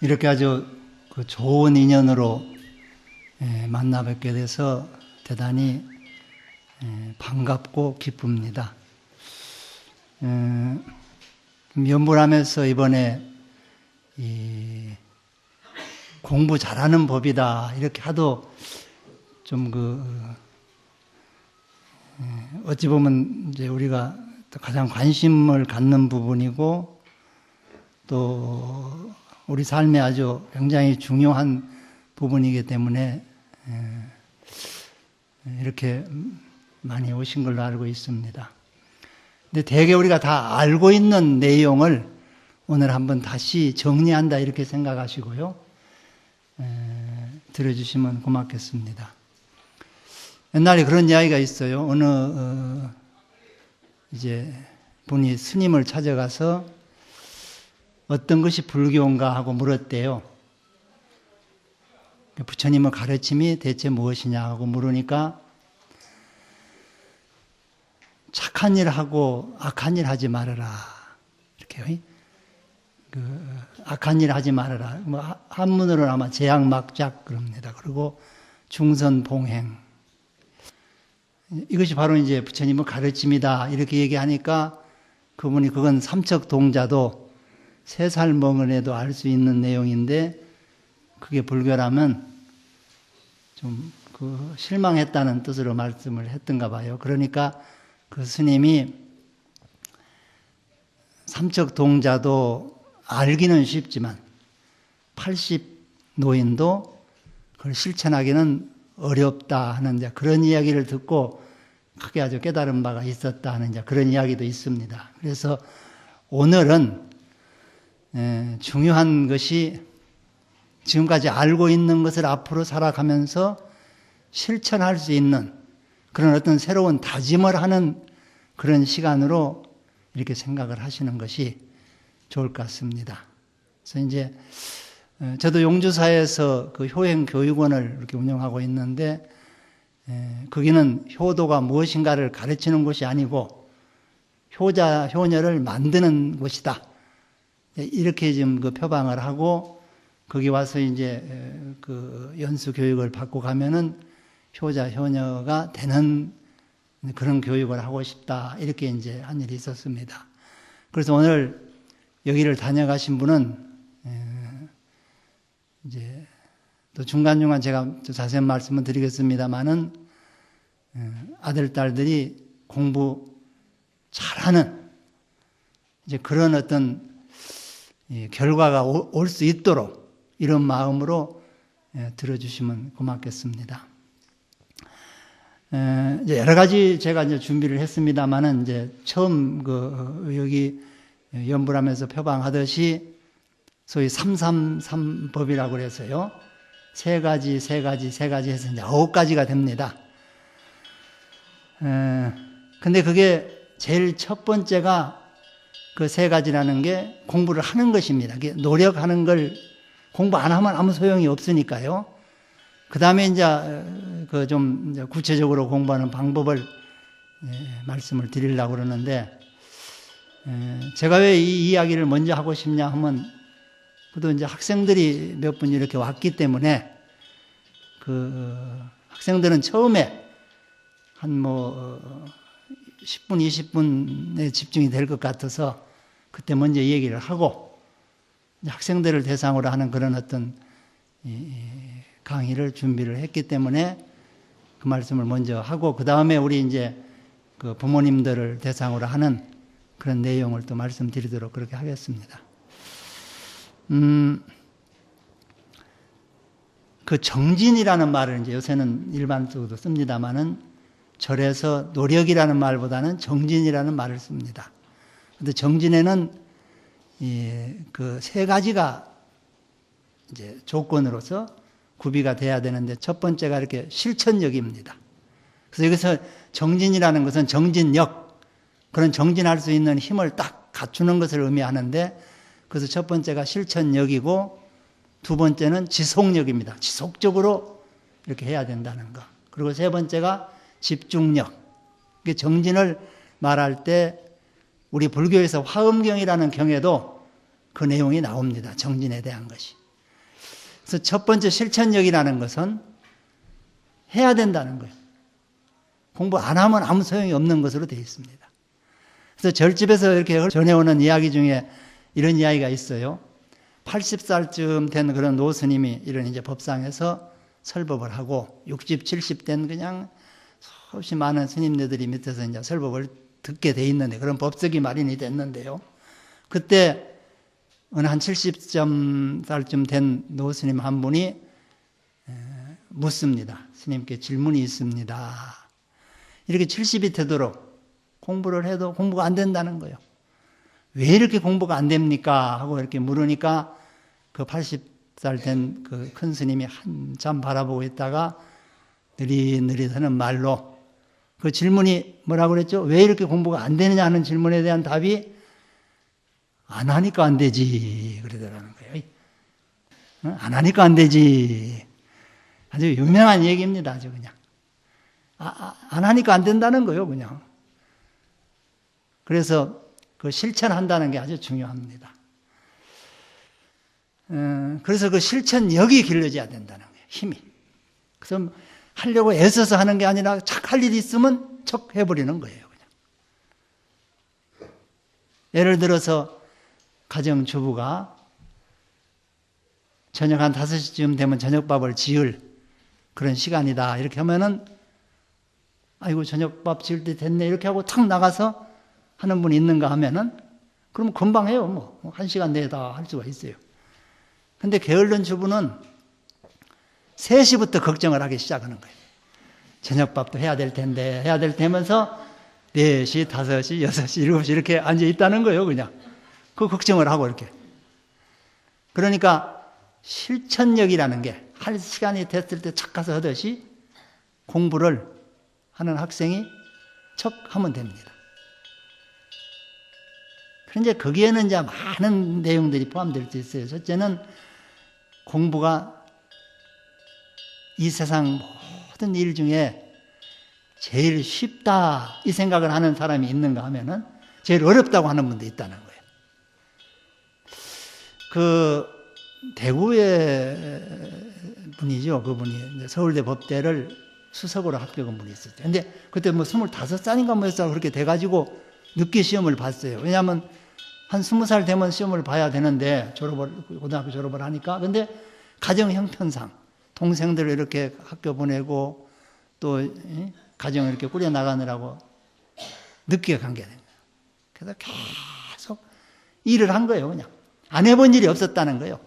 이렇게 아주 좋은 인연으로 만나 뵙게 돼서 대단히 반갑고 기쁩니다. 연불 하면서 이번에 공부 잘하는 법이다 이렇게 하도 좀 어찌 보면 이제 우리가 가장 관심을 갖는 부분이고 또 우리 삶에 아주 굉장히 중요한 부분이기 때문에 이렇게 많이 오신 걸로 알고 있습니다. 근데 대개 우리가 다 알고 있는 내용을 오늘 한번 다시 정리한다 이렇게 생각하시고요. 들어주시면 고맙겠습니다. 옛날에 그런 이야기가 있어요. 어느 이제 분이 스님을 찾아가서 어떤 것이 불교인가 하고 물었대요. 부처님의 가르침이 대체 무엇이냐 하고 물으니까 착한 일 하고 악한 일 하지 말아라. 이렇게 악한 일 하지 말아라. 한문으로는 아마 재앙막작 그럽니다. 그리고 중선봉행. 이것이 바로 이제 부처님의 가르침이다. 이렇게 얘기하니까 그분이 그건 삼척동자도 3살 먹은 애도 알 수 있는 내용인데 그게 불교라면 좀 실망했다는 뜻으로 말씀을 했던가 봐요. 그러니까 그 스님이 삼척동자도 알기는 쉽지만 80 노인도 그걸 실천하기는 어렵다 하는 이제 그런 이야기를 듣고 크게 아주 깨달은 바가 있었다 하는 이제 그런 이야기도 있습니다. 그래서 오늘은 중요한 것이 지금까지 알고 있는 것을 앞으로 살아가면서 실천할 수 있는 그런 어떤 새로운 다짐을 하는 그런 시간으로 이렇게 생각을 하시는 것이 좋을 것 같습니다. 그래서 이제 저도 용주사에서 그 효행교육원을 이렇게 운영하고 있는데 거기는 효도가 무엇인가를 가르치는 곳이 아니고 효자, 효녀를 만드는 곳이다. 이렇게 지금 표방을 하고 거기 와서 이제 연수 교육을 받고 가면은 효자, 효녀가 되는 그런 교육을 하고 싶다. 이렇게 이제 한 일이 있었습니다. 그래서 오늘 여기를 다녀가신 분은 이제 또 중간중간 제가 자세한 말씀을 드리겠습니다만은 아들, 딸들이 공부 잘하는 이제 그런 어떤 결과가 올 수 있도록 이런 마음으로 들어주시면 고맙겠습니다. 이제 여러 가지 제가 이제 준비를 했습니다만은 이제 처음 여기 연불하면서 표방하듯이 소위 333법이라고 그래서요. 3가지 해서 이제 9가지가 됩니다. 근데 그게 제일 첫 번째가 그 3가지라는 게 공부를 하는 것입니다. 노력하는 걸 공부 안 하면 아무 소용이 없으니까요. 그 다음에 이제 좀 구체적으로 공부하는 방법을 말씀을 드리려고 그러는데, 제가 왜 이 이야기를 먼저 하고 싶냐 하면, 그래도 이제 학생들이 몇 분 이렇게 왔기 때문에, 학생들은 처음에 한 10분, 20분에 집중이 될 것 같아서 그때 먼저 얘기를 하고, 학생들을 대상으로 하는 그런 어떤 강의를 준비를 했기 때문에 그 말씀을 먼저 하고, 그 다음에 우리 이제 그 부모님들을 대상으로 하는 그런 내용을 또 말씀드리도록 그렇게 하겠습니다. 그 정진이라는 말을 이제 요새는 일반적으로 씁니다만은 절에서 노력이라는 말보다는 정진이라는 말을 씁니다. 근데 정진에는 그 세 가지가 이제 조건으로서 구비가 돼야 되는데 첫 번째가 이렇게 실천력입니다. 그래서 여기서 정진이라는 것은 정진력, 그런 정진할 수 있는 힘을 딱 갖추는 것을 의미하는데, 그래서 첫 번째가 실천력이고 두 번째는 지속력입니다. 지속적으로 이렇게 해야 된다는 거. 그리고 세 번째가 집중력. 정진을 말할 때 우리 불교에서 화엄경이라는 경에도 그 내용이 나옵니다. 정진에 대한 것이. 그래서 첫 번째 실천력이라는 것은 해야 된다는 거예요. 공부 안 하면 아무 소용이 없는 것으로 되어 있습니다. 그래서 절집에서 이렇게 전해오는 이야기 중에 이런 이야기가 있어요. 80살쯤 된 그런 노스님이 이런 이제 법상에서 설법을 하고 60, 70 된 그냥 수없이 많은 스님네들이 밑에서 이제 설법을 듣게 돼 있는데, 그런 법석이 마련이 됐는데요. 그때 어느 한 70살쯤 된 노스님 한 분이 묻습니다. 스님께 질문이 있습니다. 이렇게 70이 되도록 공부를 해도 공부가 안 된다는 거예요. 왜 이렇게 공부가 안 됩니까? 하고 이렇게 물으니까 그 80살 된 그 큰 스님이 한참 바라보고 있다가 느릿느릿 하는 말로, 그 질문이 뭐라고 그랬죠? 왜 이렇게 공부가 안 되느냐 하는 질문에 대한 답이 안 하니까 안 되지 그러더라는 거예요. 안 하니까 안 되지. 아주 유명한 얘기입니다. 아주 그냥. 안 하니까 안 된다는 거예요. 그냥. 그래서 그 실천한다는 게 아주 중요합니다. 그래서 그 실천력이 길러져야 된다는 거예요. 힘이. 그래서 하려고 애써서 하는 게 아니라 착 할 일이 있으면 척 해버리는 거예요. 그냥. 예를 들어서 가정주부가 저녁 한 5시쯤 되면 저녁밥을 지을 그런 시간이다. 이렇게 하면은 아이고 저녁밥 지을 때 됐네 이렇게 하고 탁 나가서 하는 분이 있는가 하면은 그럼 금방 해요. 뭐 1시간 내에 다 할 수가 있어요. 근데 게으른 주부는 3시부터 걱정을 하기 시작하는 거예요. 저녁밥도 해야 될 텐데 해야 될 테면서 4시, 5시, 6시, 7시 이렇게 앉아 있다는 거예요. 그냥 그 걱정을 하고 이렇게. 그러니까 실천력이라는 게 할 시간이 됐을 때 척 가서 하듯이 공부를 하는 학생이 척 하면 됩니다. 그런데 거기에는 이제 많은 내용들이 포함될 수 있어요. 첫째는 공부가 이 세상 모든 일 중에 제일 쉽다 이 생각을 하는 사람이 있는가 하면은 제일 어렵다고 하는 분도 있다는 거예요. 그 대구의 분이죠. 그분이 서울대 법대를 수석으로 합격한 분이 있었죠. 근데 그때 뭐 25살인가 몇 살 그렇게 돼가지고 늦게 시험을 봤어요. 왜냐하면 한 20살 되면 시험을 봐야 되는데 고등학교 졸업을 하니까. 근데 가정 형편상 동생들을 이렇게 학교 보내고 또 가정을 이렇게 꾸려나가느라고 늦게 간 게 된 거예요. 그래서 계속 일을 한 거예요. 그냥 안 해본 일이 없었다는 거예요.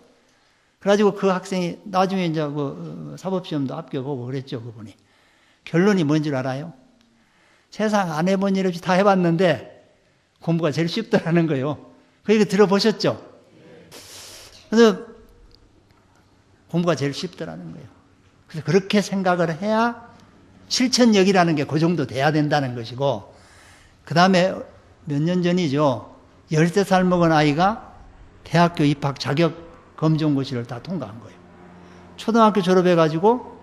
그래가지고 그 학생이 나중에 이제 그 사법시험도 합격하고 그랬죠. 그분이. 결론이 뭔 줄 알아요? 세상 안 해본 일 없이 다 해봤는데 공부가 제일 쉽더라는 거예요. 그 얘기 들어보셨죠? 그래서 공부가 제일 쉽더라는 거예요. 그래서 그렇게 생각을 해야 실천력이라는 게 그 정도 돼야 된다는 것이고, 그 다음에 몇 년 전이죠. 13살 먹은 아이가 대학교 입학 자격 검정고시를 다 통과한 거예요. 초등학교 졸업해가지고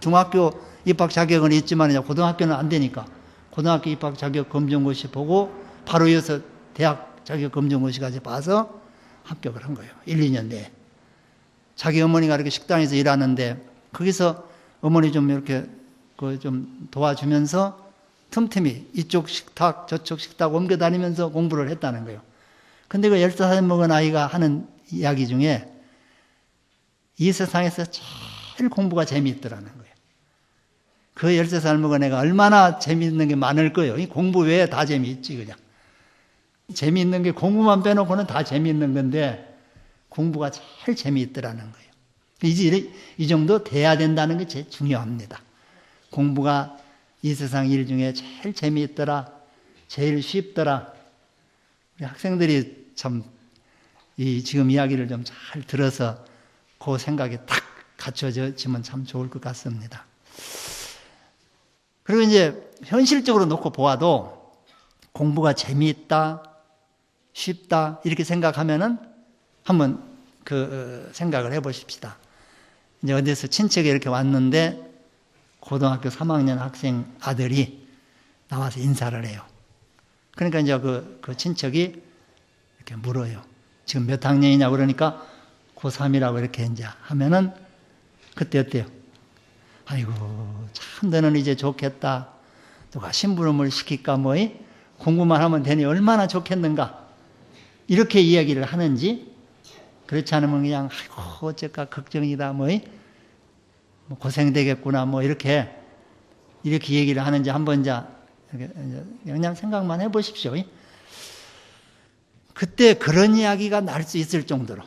중학교 입학 자격은 있지만 고등학교는 안 되니까 고등학교 입학 자격 검정고시 보고 바로 이어서 대학 자격 검정고시까지 봐서 합격을 한 거예요. 1, 2년 내에. 자기 어머니가 이렇게 식당에서 일하는데 거기서 어머니 좀 이렇게 좀 도와주면서 틈틈이 이쪽 식탁 저쪽 식탁 옮겨 다니면서 공부를 했다는 거예요. 근데 그 15살 먹은 아이가 하는 이야기 중에 이 세상에서 제일 공부가 재미있더라는 거예요. 그 13살 먹은 애가 얼마나 재미있는 게 많을 거예요. 이 공부 외에 다 재미있지 그냥. 재미있는 게 공부만 빼놓고는 다 재미있는 건데 공부가 제일 재미있더라는 거예요. 이제 이 정도 돼야 된다는 게 제일 중요합니다. 공부가 이 세상 일 중에 제일 재미있더라, 제일 쉽더라. 우리 학생들이 참 이 지금 이야기를 좀 잘 들어서 그 생각이 딱 갖춰지면 참 좋을 것 같습니다. 그리고 이제 현실적으로 놓고 보아도 공부가 재미있다, 쉽다 이렇게 생각하면은 한번 그 생각을 해보십시다. 이제 어디서 친척이 이렇게 왔는데 고등학교 3학년 학생 아들이 나와서 인사를 해요. 그러니까 이제 그 친척이 이렇게 물어요. 지금 몇 학년이냐 그러니까 고3이라고 이렇게 이제 하면은 그때 어때요? 아이고 참 너는 이제 좋겠다. 누가 심부름을 시킬까 뭐 공부만 하면 되니 얼마나 좋겠는가. 이렇게 이야기를 하는지 그렇지 않으면 그냥 아이고 어쩔까 걱정이다 뭐 고생되겠구나 뭐 이렇게 얘기를 하는지 한번 이제 그냥 생각만 해보십시오. 그때 그런 이야기가 날 수 있을 정도로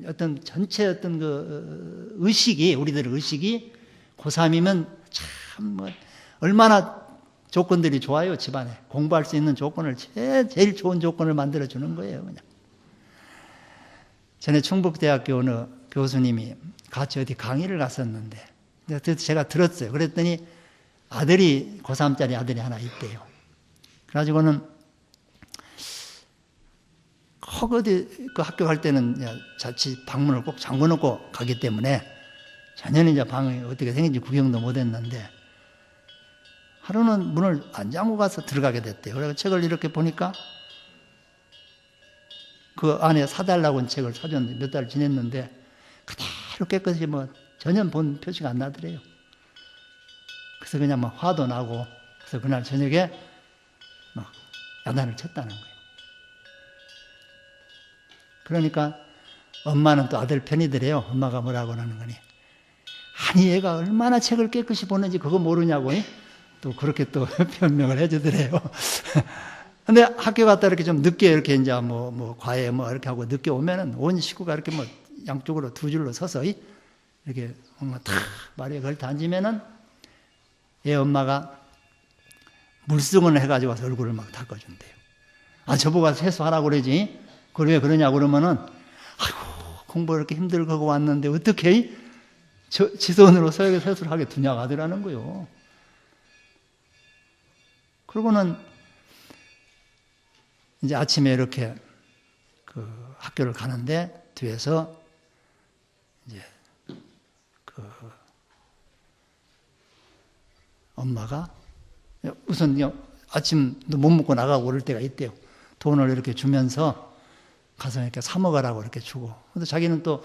어떤 전체 어떤 그 의식이 우리들의 의식이 고3이면 참 뭐 얼마나 조건들이 좋아요. 집안에 공부할 수 있는 조건을 제일 좋은 조건을 만들어 주는 거예요. 그냥 전에 충북대학교 어느 교수님이 같이 어디 강의를 갔었는데 제가 들었어요. 그랬더니 아들이 고3짜리 아들이 하나 있대요. 그래가지고는 어디 그 학교 갈 때는 자칫 방문을 꼭 잠궈 놓고 가기 때문에 전혀 이제 방이 어떻게 생긴지 구경도 못 했는데 하루는 문을 안 잠그고 가서 들어가게 됐대요. 그래서 책을 이렇게 보니까 그 안에 사달라고 한 책을 사줬는데 몇 달 지냈는데 그대로 깨끗이 뭐 전혀 본 표시가 안 나더래요. 그래서 그냥 막 화도 나고 그래서 그날 저녁에 막 야단을 쳤다는 거예요. 그러니까 엄마는 또 아들 편이더래요. 엄마가 뭐라고 하는 거니. 아니 얘가 얼마나 책을 깨끗이 보는지 그거 모르냐고 또 그렇게 또 변명을 해주더래요. 근데 학교 갔다 이렇게 좀 늦게 이렇게 이제 뭐 과외 뭐 이렇게 하고 늦게 오면은 온 식구가 이렇게 뭐 양쪽으로 두 줄로 서서 이렇게 뭔가 탁 말에 걸터 앉으면은 얘 엄마가 물수건을 해가지고 와서 얼굴을 막 닦아준대요. 아 저보고 세수하라고 그러지. 그걸 왜 그러냐고 그러면은 아이고 공부 이렇게 힘들고 하고 왔는데 어떻게 지 손으로 세수를 하게 두냐고 하더라는 거요. 그러고는 이제 아침에 이렇게 그 학교를 가는데 뒤에서 이제 그 엄마가 우선 아침도 못 먹고 나가고 그럴 때가 있대요. 돈을 이렇게 주면서 가서 이렇게 사 먹으라고 이렇게 주고. 근데 자기는 또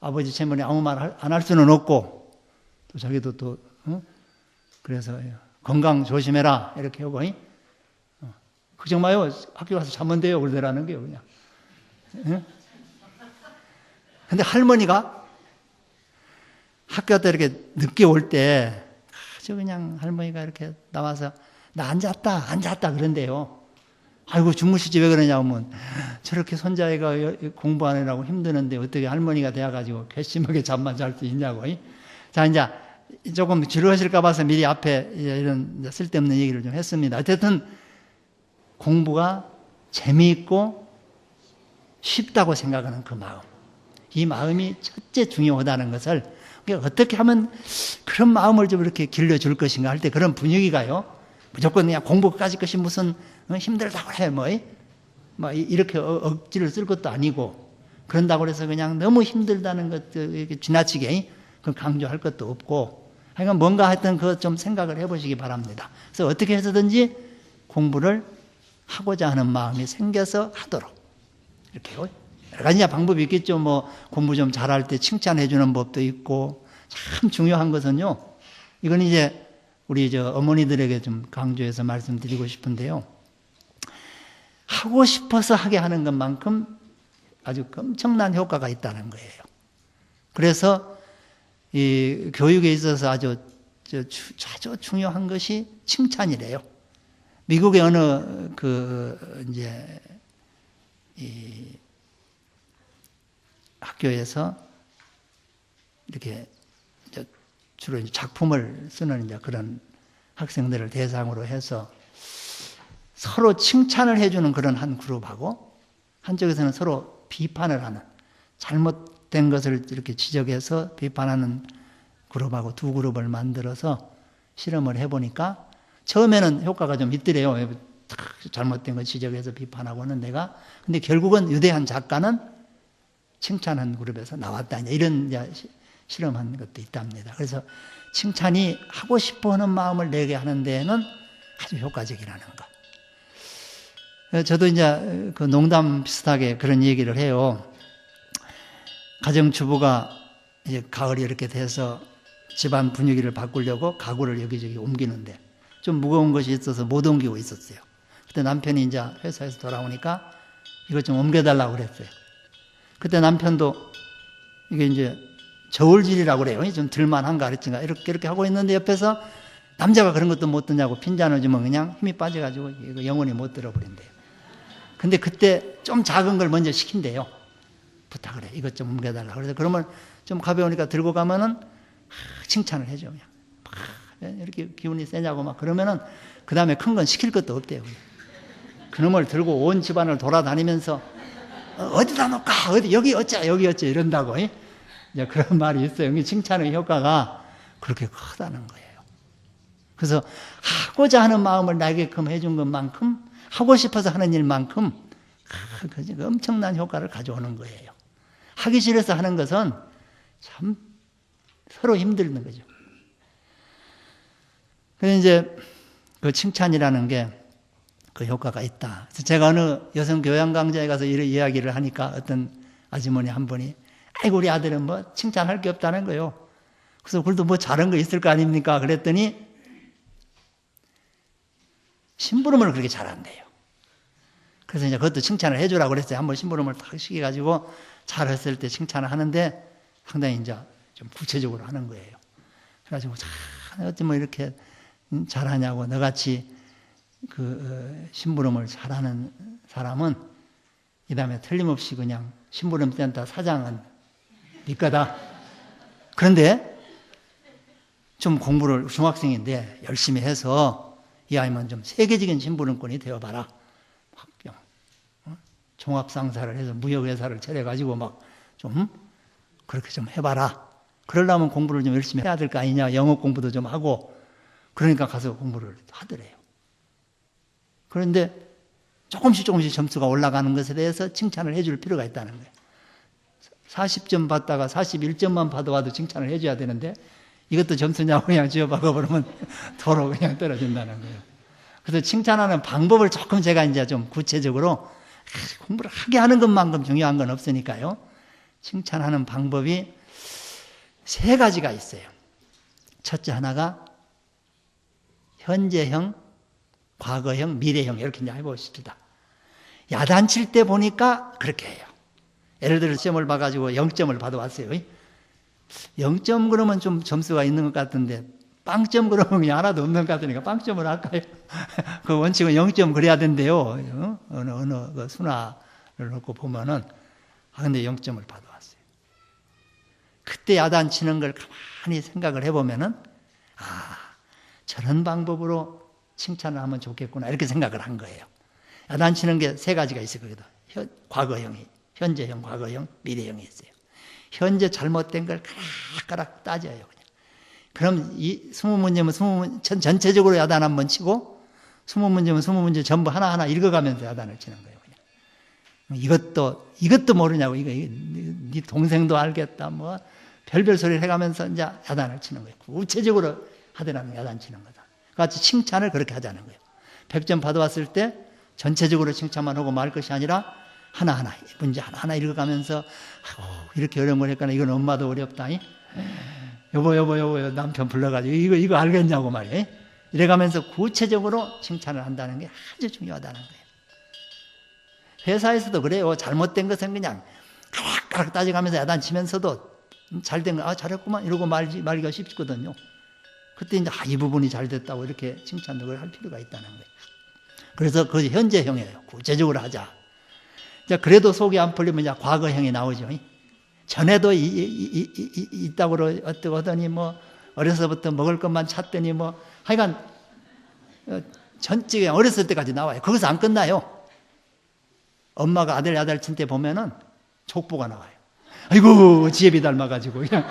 아버지 채머니 아무 말 안 할 수는 없고 또 자기도 또 그래서 건강 조심해라 이렇게 하고 걱정 마요. 학교 가서 자면 돼요. 그러더라는 거예요. 그냥. 응? 근데 할머니가 학교 갔다 이렇게 늦게 올 때 아주 그냥 할머니가 이렇게 나와서 나 앉았다 그런대요. 아이고 주무시지 왜 그러냐고 하면 저렇게 손자애가 공부하느라고 힘드는데 어떻게 할머니가 되어가지고 괘씸하게 잠만 잘 수 있냐고. 자 이제 조금 지루하실까 봐서 미리 앞에 이런 쓸데없는 얘기를 좀 했습니다. 어쨌든 공부가 재미있고 쉽다고 생각하는 그 마음, 이 마음이 첫째 중요하다는 것을 어떻게 하면 그런 마음을 좀 이렇게 길러줄 것인가 할 때 그런 분위기가요. 무조건 그냥 공부까지 것이 무슨 힘들다고 해 뭐 이렇게 억지를 쓸 것도 아니고 그런다고 해서 그냥 너무 힘들다는 것도 이렇게 지나치게 강조할 것도 없고 하여간 뭔가 하여튼 그거 좀 생각을 해보시기 바랍니다. 그래서 어떻게 해서든지 공부를 하고자 하는 마음이 생겨서 하도록 이렇게요. 여러 가지 방법이 있겠죠. 뭐 공부 좀 잘할 때 칭찬해 주는 법도 있고 참 중요한 것은요. 이건 이제 우리 어머니들에게 좀 강조해서 말씀드리고 싶은데요. 하고 싶어서 하게 하는 것만큼 아주 엄청난 효과가 있다는 거예요. 그래서 이 교육에 있어서 아주 중요한 것이 칭찬이래요. 미국의 어느 학교에서 이렇게 주로 작품을 쓰는 이제 그런 학생들을 대상으로 해서 서로 칭찬을 해주는 그런 한 그룹하고 한쪽에서는 서로 비판을 하는 잘못된 것을 이렇게 지적해서 비판하는 그룹하고 두 그룹을 만들어서 실험을 해보니까 처음에는 효과가 좀 있더래요. 잘못된 거 지적해서 비판하고 하는 데가. 근데 결국은 유대한 작가는 칭찬한 그룹에서 나왔다. 이런 실험한 것도 있답니다. 그래서 칭찬이 하고 싶어 하는 마음을 내게 하는 데에는 아주 효과적이라는 것. 저도 이제 그 농담 비슷하게 그런 얘기를 해요. 가정주부가 이제 가을이 이렇게 돼서 집안 분위기를 바꾸려고 가구를 여기저기 옮기는데 좀 무거운 것이 있어서 못 옮기고 있었어요. 그때 남편이 이제 회사에서 돌아오니까 이것 좀 옮겨달라고 그랬어요. 그때 남편도 이게 이제 저울질이라고 그래요. 좀 들만한가 그랬던가 이렇게 하고 있는데 옆에서 남자가 그런 것도 못 듣냐고 핀잔을 주면 그냥 힘이 빠져가지고 이거 영원히 못 들어버린대요. 근데 그때 좀 작은 걸 먼저 시킨대요. 부탁을 해. 이것 좀 옮겨달라. 그래서 그러면 좀 가벼우니까 들고 가면은 칭찬을 해줘. 그냥 이렇게 기운이 세냐고 막 그러면은 그 다음에 큰 건 시킬 것도 없대요. 그놈을 들고 온 집안을 돌아다니면서 어디다 놓을까? 여기 어쩌 이런다고. 이제 그런 말이 있어요. 칭찬의 효과가 그렇게 크다는 거예요. 그래서 하고자 하는 마음을 나게끔 해준 것만큼 하고 싶어서 하는 일만큼 엄청난 효과를 가져오는 거예요. 하기 싫어서 하는 것은 참 서로 힘들는 거죠. 그래서 이제 그 칭찬이라는 게 그 효과가 있다. 그래서 제가 어느 여성 교양 강좌에 가서 이런 이야기를 하니까 어떤 아주머니 한 분이 아이고 우리 아들은 뭐 칭찬할 게 없다는 거요. 그래서 그래도 뭐 잘한 거 있을 거 아닙니까? 그랬더니 심부름을 그렇게 잘한대요. 그래서 이제 그것도 칭찬을 해주라고 그랬어요. 한번 심부름을 탁 시켜가지고 잘했을 때 칭찬을 하는데 상당히 이제 좀 구체적으로 하는 거예요. 그래가지고 어찌 뭐 이렇게 잘하냐고 너같이 그 심부름을 잘하는 사람은 이 다음에 틀림없이 그냥 심부름센터 사장은 네 거다. 그런데 좀 공부를 중학생인데 열심히 해서 이 아이만 좀 세계적인 심부름꾼이 되어봐라. 종합상사를 해서 무역회사를 차려가지고 막 좀 그렇게 좀 해봐라. 그러려면 공부를 좀 열심히 해야 될 거 아니냐. 영어 공부도 좀 하고. 그러니까 가서 공부를 하더래요. 그런데 조금씩 점수가 올라가는 것에 대해서 칭찬을 해줄 필요가 있다는 거예요. 40점 받다가 41점만 받아와도 칭찬을 해줘야 되는데 이것도 점수냐고 그냥 지어박아 버리면 도로 그냥 떨어진다는 거예요. 그래서 칭찬하는 방법을 조금 제가 이제 좀 구체적으로 공부를 하게 하는 것만큼 중요한 건 없으니까요. 칭찬하는 방법이 3가지가 있어요. 첫째 하나가 현재형, 과거형, 미래형 이렇게 이제 해보십시다. 야단칠 때 보니까 그렇게 해요. 예를 들어 시험을 봐가지고 0점을 받아왔어요. 0점 그러면 좀 점수가 있는 것 같은데 빵점 그러면 그냥 하나도 없는 것 같으니까 빵점을 할까요? 그 원칙은 0점 그래야 된대요. 어느 그 순화를 놓고 보면은 근데 0점을 받아왔어요. 그때 야단치는 걸 가만히 생각을 해보면은 저런 방법으로 칭찬을 하면 좋겠구나 이렇게 생각을 한 거예요. 야단치는 게 3가지가 있어요. 거기도 과거형이, 현재형, 과거형, 미래형이 있어요. 현재 잘못된 걸 가락가락 따져요. 그냥. 그럼 이 20문제면 20문제 전체적으로 야단 한번 치고 20문제면 20문제 전부 하나하나 읽어가면서 야단을 치는 거예요. 그냥. 이것도 모르냐고 네 동생도 알겠다 뭐 별별 소리를 해가면서 이제 야단을 치는 거예요. 구체적으로 하더라면 야단 치는 거다. 같이 칭찬을 그렇게 하자는 거예요. 100점 받아왔을 때 전체적으로 칭찬만 하고 말 것이 아니라 하나하나 문제 하나하나 읽어가면서 이렇게 어려운 걸 했거나 이건 엄마도 어렵다. 여보 남편 불러가지고 이거 알겠냐고 말이에요. 이래가면서 구체적으로 칭찬을 한다는 게 아주 중요하다는 거예요. 회사에서도 그래요. 잘못된 것은 그냥 까락까락 따져가면서 야단치면서도 잘된 거 잘했구만 이러고 말기가 쉽거든요. 그때 이제 이 부분이 잘 됐다고 이렇게 칭찬을 할 필요가 있다는 거예요. 그래서 그것이 현재형이에요. 구체적으로 하자. 그래도 속이 안 풀리면 이제 과거형이 나오죠. 전에도 있다고 어떻게 하더니 뭐 어려서부터 먹을 것만 찾더니 뭐 하여간 전직에 어렸을 때까지 나와요. 거기서 안 끝나요. 엄마가 아들 친 때 보면은 족보가 나와요. 아이고 지혜비 닮아가지고 그냥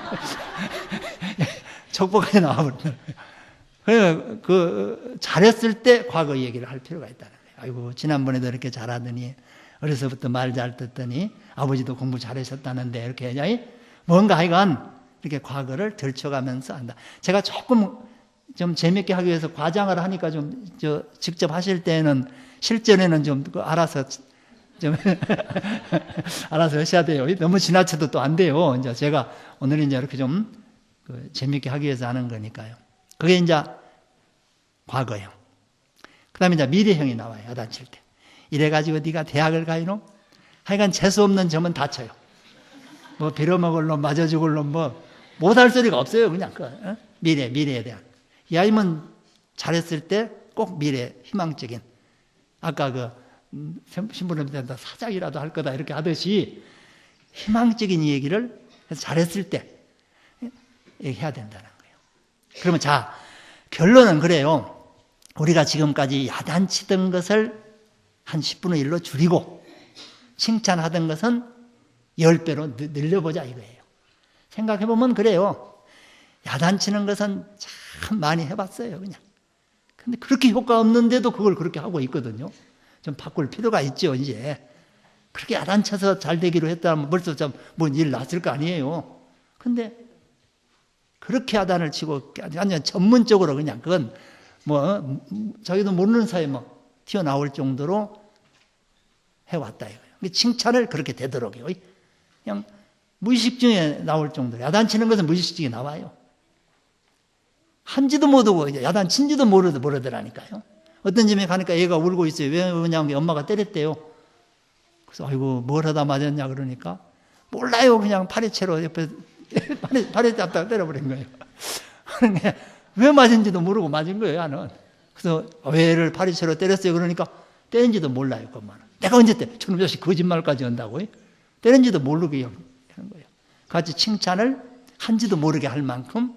족보가 나와버려요. 그 잘했을 때 과거 얘기를 할 필요가 있다는 거예요. 아이고 지난번에도 이렇게 잘하더니 어려서부터 말 잘 듣더니 아버지도 공부 잘하셨다는데 이렇게 뭔가 하여간 이렇게 과거를 들춰가면서 한다. 제가 조금 좀 재밌게 하기 위해서 과장을 하니까 좀 직접 하실 때는 실전에는 좀 알아서 좀 알아서 하셔야 돼요. 너무 지나쳐도 또 안 돼요. 이제 제가 오늘 이제 이렇게 좀 재밌게 하기 위해서 하는 거니까요. 그게 이제 과거형. 그 다음에 이제 미래형이 나와요. 야단칠 때. 이래가지고 네가 대학을 가이노? 하여간 재수없는 점은 다쳐요. 뭐 빌어먹을 놈, 맞아 죽을 놈, 뭐 못할 소리가 없어요. 그냥 미래에 대한. 이 아이면 잘했을 때 꼭 미래, 희망적인. 아까 신부님한테 사장이라도 할 거다 이렇게 하듯이 희망적인 얘기를 잘했을 때 해야 된다는 거예요. 그러면 자, 결론은 그래요. 우리가 지금까지 야단치던 것을 한 10분의 1로 줄이고 칭찬하던 것은 10배로 늘려보자 이거예요. 생각해보면 그래요. 야단치는 것은 참 많이 해봤어요. 그냥. 근데 그렇게 효과 없는데도 그걸 그렇게 하고 있거든요. 좀 바꿀 필요가 있죠. 이제 그렇게 야단쳐서 잘 되기로 했다면 벌써 좀 뭐 일 났을 거 아니에요. 근데 그렇게 야단을 치고 완전 전문적으로 그냥 그건 뭐 자기도 모르는 사이에 뭐 튀어나올 정도로 해왔다 이거예요. 칭찬을 그렇게 되도록요. 그냥 무의식 중에 나올 정도로 야단치는 것은 무의식 중에 나와요. 한지도 못하고 야단친지도 모르더라니까요. 어떤 집에 가니까 애가 울고 있어요. 왜 그러냐면 엄마가 때렸대요. 그래서 아이고 뭘 하다 맞았냐 그러니까 몰라요. 그냥 파리채로 옆에 파리 잡다가 때려버린 거예요. 왜 맞은지도 모르고 맞은 거예요. 나는. 그래서 왜 애를 파리채로 때렸어요. 그러니까 때린지도 몰라요. 그것만. 내가 언제 때 저놈 자식 거짓말까지 한다고요. 때린지도 모르게 하는 거예요. 같이 칭찬을 한지도 모르게 할 만큼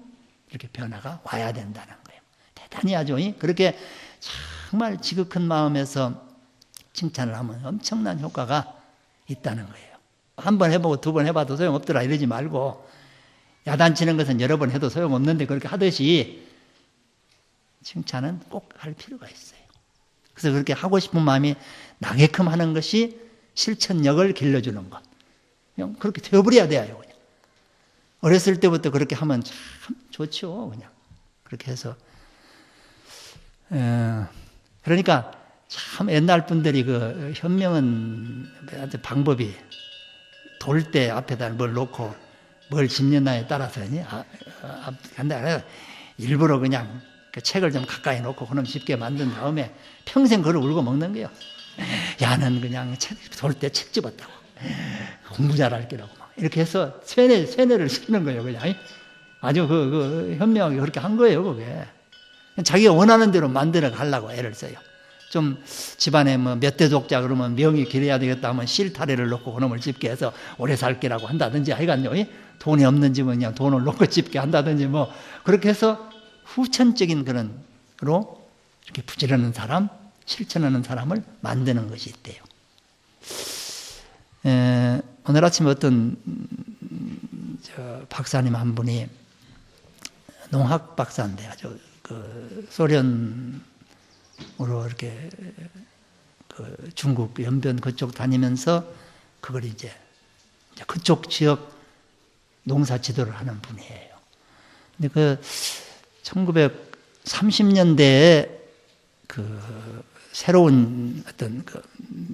이렇게 변화가 와야 된다는 거예요. 대단히 하죠. 그렇게 정말 지극한 마음에서 칭찬을 하면 엄청난 효과가 있다는 거예요. 한 번 해보고 두 번 해봐도 소용없더라 이러지 말고 야단치는 것은 여러 번 해도 소용없는데 그렇게 하듯이 칭찬은 꼭 할 필요가 있어요. 그래서 그렇게 하고 싶은 마음이 나게끔 하는 것이 실천력을 길러주는 것. 그냥 그렇게 되어버려야 돼요. 그냥. 어렸을 때부터 그렇게 하면 참 좋죠. 그냥 그렇게 해서 그러니까 참 옛날 분들이 그 현명한 방법이 돌 때 앞에다 뭘 놓고 뭘 짚느냐에 따라서 간다. 일부러 그냥 그 책을 좀 가까이 놓고 그놈 짚게 만든 다음에 평생 그걸 울고 먹는 거예요. 야는 그냥 돌 때 책 집었다고 공부 잘할 거라고 막 이렇게 해서 세뇌를 시키는 거예요. 그냥 아주 현명하게 그렇게 한 거예요. 그게 자기가 원하는 대로 만들어 가려고 애를 써요. 좀 집안에 뭐 몇 대 독자 그러면 명이 길어야 되겠다 하면 실타래를 놓고 그놈을 집게 해서 오래 살게라고 한다든지 하여간요. 돈이 없는 집은 그냥 돈을 놓고 집게 한다든지 뭐 그렇게 해서 후천적인 그런로 이렇게 부지런한 사람, 실천하는 사람을 만드는 것이 있대요. 오늘 아침에 어떤 박사님 한 분이 농학 박사인데 아주 소련으로 이렇게 중국 연변 그쪽 다니면서 그걸 이제 그쪽 지역 농사 지도를 하는 분이에요. 근데 1930년대에 새로운 어떤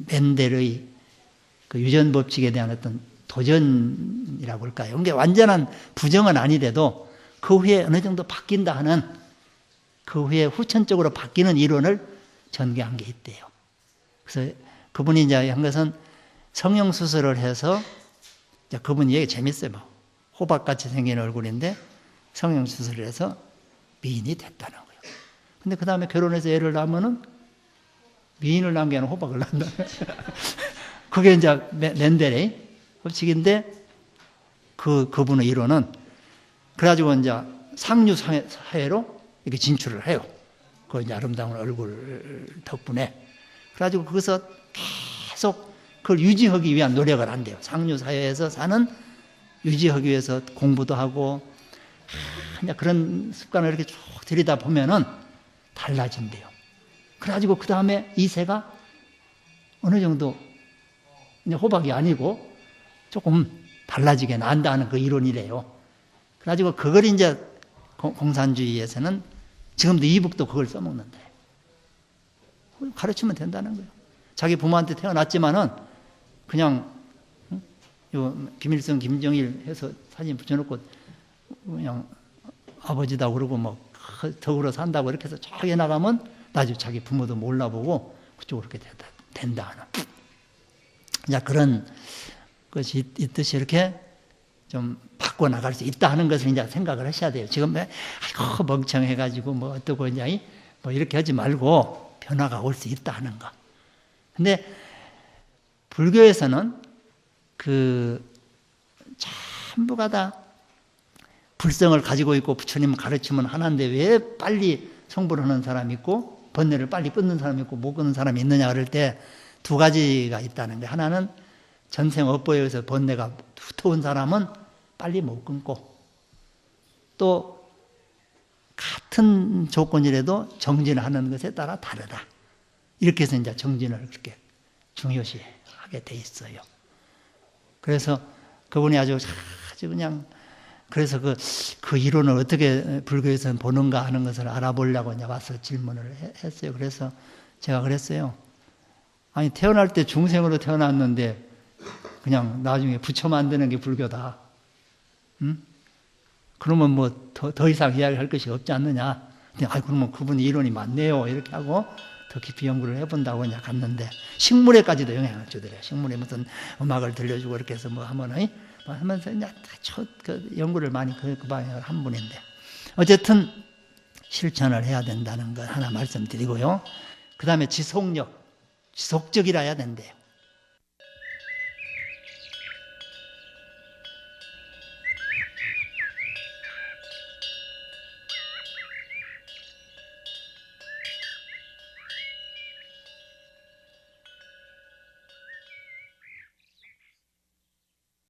멘델의 유전 법칙에 대한 어떤 도전이라고 할까요? 이게 완전한 부정은 아니래도 그 후에 어느 정도 바뀐다 하는 그 후에 후천적으로 바뀌는 이론을 전개한 게 있대요. 그래서 그분이 이제 한 것은 성형수술을 해서 그분 얘기 재밌어요. 호박같이 생긴 얼굴인데 성형수술을 해서 미인이 됐다는 거예요. 근데 그 다음에 결혼해서 애를 낳으면은 미인을 낳은 게 아니라 호박을 낳는다. 그게 이제 멘델의 법칙인데 그분의 이론은. 그래가지고 이제 상류 사회로 이렇게 진출을 해요. 그 이제 아름다운 얼굴 덕분에. 그래가지고 거기서 계속 그걸 유지하기 위한 노력을 한대요. 상류 사회에서 사는 유지하기 위해서 공부도 하고, 그냥 그런 습관을 이렇게 쭉 들이다 보면은 달라진대요. 그래가지고 그 다음에 이세가 어느 정도 이제 호박이 아니고 조금 달라지게 난다는 그 이론이래요. 그래가지고 그걸 이제 공산주의에서는 지금도 이북도 그걸 써먹는데 가르치면 된다는 거예요. 자기 부모한테 태어났지만은 그냥 요 김일성, 김정일 해서 사진 붙여놓고 그냥 아버지다 그러고 뭐 덕으로 산다고 이렇게 해서 쫙 해나가면 나중에 자기 부모도 몰라보고 그쪽으로 이렇게 된다는. 이제 그런 것이 있듯이 이렇게 좀 바꿔나갈 수 있다 하는 것을 이제 생각을 하셔야 돼요. 지금 아이고 멍청해가지고 뭐 어떠고 이제 뭐 이렇게 하지 말고 변화가 올 수 있다 하는 거. 근데 불교에서는 전부가 다 불성을 가지고 있고 부처님 가르치면 하나인데 왜 빨리 성불을 하는 사람이 있고 번뇌를 빨리 끊는 사람이 있고 못 끊는 사람이 있느냐 그럴 때 두 가지가 있다는 거예요. 하나는 전생 업보에서 번뇌가 두터운 사람은 빨리 못 끊고, 또 같은 조건이라도 정진하는 것에 따라 다르다. 이렇게 해서 이제 정진을 그렇게 중요시 하게 돼 있어요. 그래서 그분이 아주 그냥 그래서 그 이론을 어떻게 불교에서는 보는가 하는 것을 알아보려고 이제 와서 질문을 했어요. 그래서 제가 그랬어요. 아니 태어날 때 중생으로 태어났는데 그냥 나중에 부처 만드는 게 불교다. 응? 그러면 뭐 더 이상 이야기할 것이 없지 않느냐. 그러면 그분 이론이 맞네요. 이렇게 하고 더 깊이 연구를 해본다고 이제 갔는데 식물에까지도 영향을 주더래요. 식물에 무슨 음악을 들려주고 이렇게 해서 뭐 하면은 하면서 이제 그 연구를 많이 그 방향을 한 분인데 어쨌든 실천을 해야 된다는 거 하나 말씀드리고요. 그 다음에 지속적이라 해야 된대요.